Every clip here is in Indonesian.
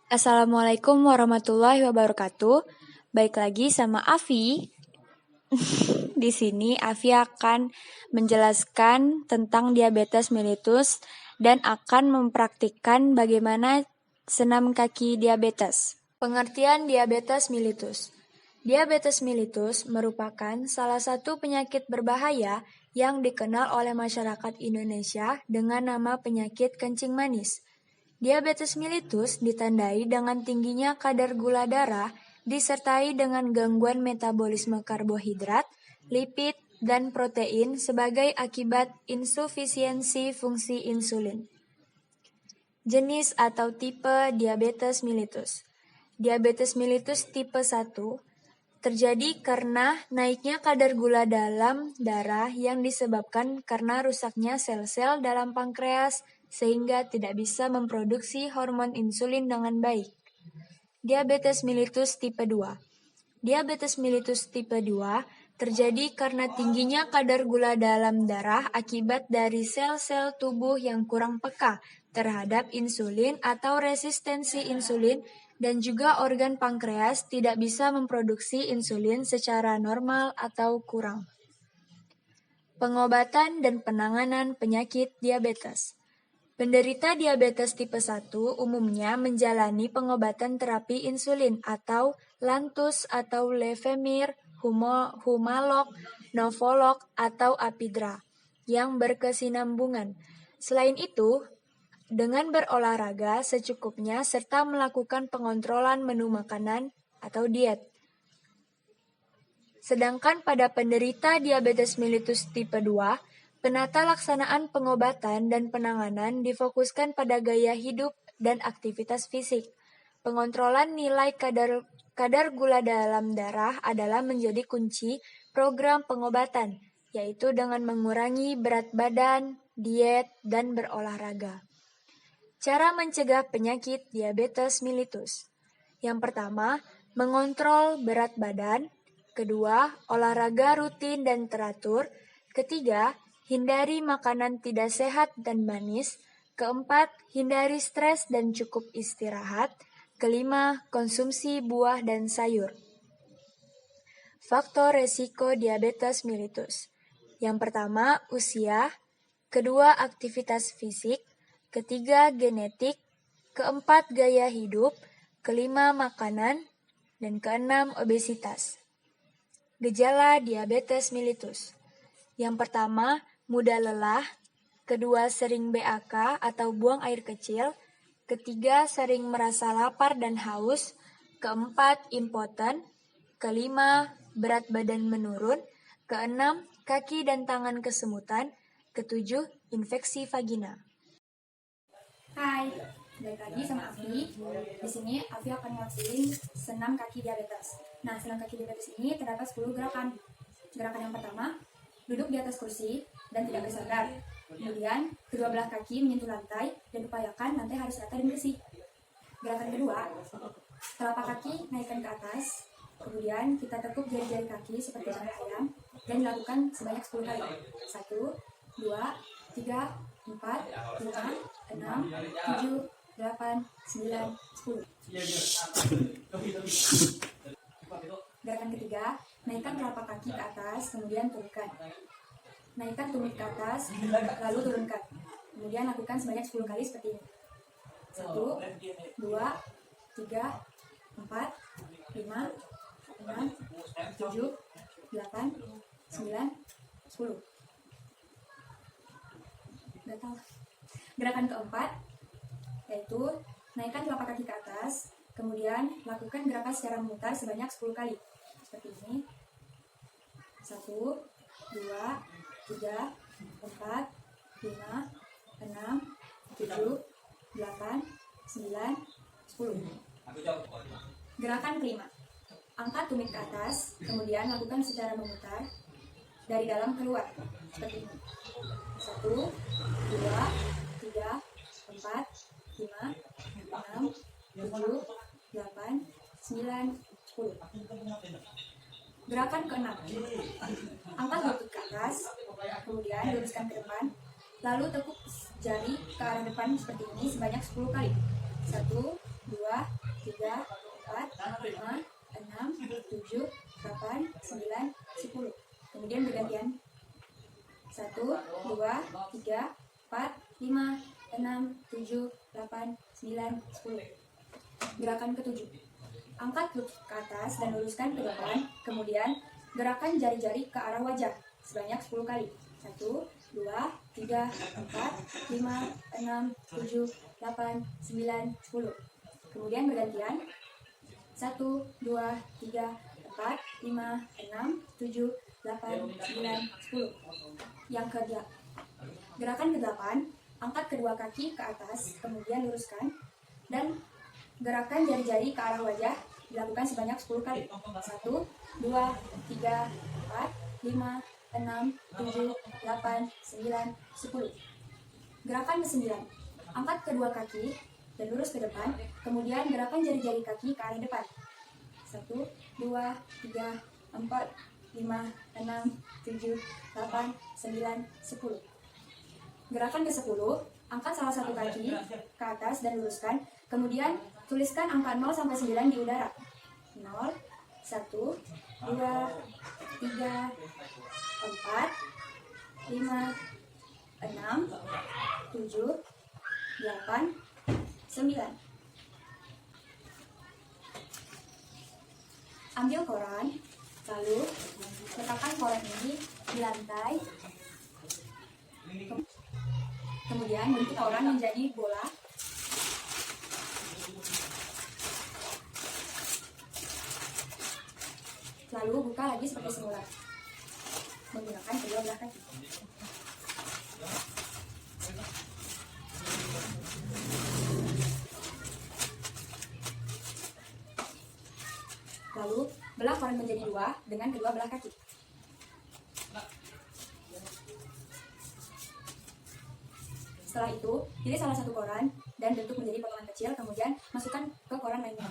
Assalamualaikum warahmatullahi wabarakatuh. Baik lagi sama Afi. Di sini Afi akan menjelaskan tentang diabetes mellitus dan akan mempraktikkan bagaimana senam kaki diabetes. Pengertian diabetes mellitus. Diabetes mellitus merupakan salah satu penyakit berbahaya yang dikenal oleh masyarakat Indonesia dengan nama penyakit kencing manis. Diabetes mellitus ditandai dengan tingginya kadar gula darah disertai dengan gangguan metabolisme karbohidrat, lipid, dan protein sebagai akibat insufisiensi fungsi insulin. Jenis atau tipe diabetes mellitus. Diabetes mellitus tipe 1 terjadi karena naiknya kadar gula dalam darah yang disebabkan karena rusaknya sel-sel dalam pankreas sehingga tidak bisa memproduksi hormon insulin dengan baik. Diabetes mellitus tipe 2. Diabetes mellitus tipe 2 terjadi karena tingginya kadar gula dalam darah akibat dari sel-sel tubuh yang kurang peka terhadap insulin atau resistensi insulin dan juga organ pankreas tidak bisa memproduksi insulin secara normal atau kurang. Pengobatan dan penanganan penyakit diabetes. Penderita diabetes tipe 1 umumnya menjalani pengobatan terapi insulin atau Lantus atau Levemir, Humalog, Novolog, atau Apidra yang berkesinambungan. Selain itu, dengan berolahraga secukupnya serta melakukan pengontrolan menu makanan atau diet. Sedangkan pada penderita diabetes mellitus tipe 2, penata laksanaan pengobatan dan penanganan difokuskan pada gaya hidup dan aktivitas fisik. Pengontrolan nilai kadar gula dalam darah adalah menjadi kunci program pengobatan, yaitu dengan mengurangi berat badan, diet, dan berolahraga. Cara mencegah penyakit diabetes mellitus. Yang pertama, mengontrol berat badan. Kedua, olahraga rutin dan teratur. Ketiga, hindari makanan tidak sehat dan manis. Keempat, hindari stres dan cukup istirahat. Kelima, konsumsi buah dan sayur. Faktor resiko diabetes mellitus. Yang pertama, usia. Kedua, aktivitas fisik. Ketiga, genetik. Keempat, gaya hidup. Kelima, makanan. Dan keenam, obesitas. Gejala diabetes mellitus. Yang pertama, mudah lelah. Kedua, sering BAK atau buang air kecil. Ketiga, sering merasa lapar dan haus. Keempat, impoten. Kelima, berat badan menurun. Keenam, kaki dan tangan kesemutan. Ketujuh, infeksi vagina. Hai, balik lagi sama Afi. Di sini Afi akan ngelakuin senam kaki diabetes. Nah, senam kaki diabetes ini terdapat 10 gerakan. Gerakan yang pertama, duduk di atas kursi dan tidak bersandar. Kemudian, kedua belah kaki menyentuh lantai dan upayakan lantai harus rata dan bersih. Gerakan kedua, telapak kaki naikkan ke atas. Kemudian, kita tekuk jari-jari kaki seperti jari ayam dan dilakukan sebanyak 10 kali. 1, 2, 3, 4, 5, 6, 7, 8, 9, 10. Gerakan ketiga, naikkan telapak kaki ke atas, kemudian turunkan. Naikkan tumit ke atas, lalu turunkan. Kemudian lakukan sebanyak 10 kali seperti ini. 1, 2, 3, 4, 5, 6, 7, 8, 9, 10. Gerakan keempat yaitu naikkan telapak kaki ke atas, kemudian lakukan gerakan secara memutar sebanyak 10 kali seperti ini. 1, 2, 3, 4, 5, 6, 7, 8, 9, 10. Gerakan kelima, angkat tumit ke atas, kemudian lakukan secara memutar dari dalam keluar seperti ini. 1, 2, 3, 4, 5, 6, 7, 8, 9, 10. Gerakan keenam, angkat lutut ke atas, kemudian luruskan ke depan, lalu tekuk jari ke arah depan seperti ini sebanyak 10 kali. 1, 2, 4, 5, 6, 7, 8, 9, 10. Kemudian bergantian 1, 2, 3, 4, 5, 6, 7, 8, 9, 10. Gerakan ketujuh. Angkat lutut ke atas dan luruskan ke depan. Kemudian gerakan jari-jari ke arah wajah sebanyak 10 kali. 1, 2, 3, 4, 5, 6, 7, 8, 9, 10. Kemudian bergantian 1, 2, 3, 4, 5, 6, 7, 8, 9, 10. Yang kedua, gerakan ke-8, angkat kedua kaki ke atas, kemudian luruskan, dan gerakan jari-jari ke arah wajah dilakukan sebanyak 10 kali. 1, 2, 3, 4, 5, 6, 7, 8, 9, 10. Gerakan ke-9, angkat kedua kaki dan lurus ke depan, kemudian gerakan jari-jari kaki ke arah depan. 1, 2, 3, 4, 5, 6, 7, 8, 9, 10. Gerakan ke-10, angkat salah satu kaki ke atas dan luruskan, kemudian tuliskan angka 0 sampai 9 di udara. 0, 1, 2, 3, 4, 5, 6, 7, 8, 9. Ambil koran, lalu letakkan koran ini di lantai. Kemudian bentuk koran menjadi bola. Lalu buka lagi seperti semula menggunakan kedua belah kaki. Lalu belah koran menjadi 2 dengan kedua belah kaki. Setelah itu, pilih salah satu koran dan bentuk menjadi potongan kecil, kemudian masukkan ke koran lainnya.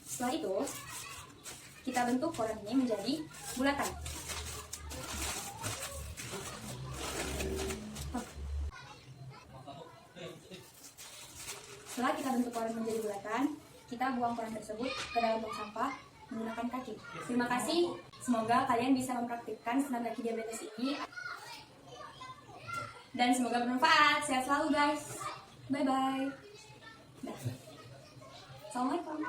Setelah itu, kita bentuk koran ini menjadi bulatan. Setelah kita bentuk koran menjadi bulatan, kita buang koran tersebut ke dalam tong sampah menggunakan kaki. Terima kasih, semoga kalian bisa mempraktikkan senam kaki diabetes ini. Dan semoga bermanfaat. Sehat selalu guys. Bye-bye. Assalamualaikum.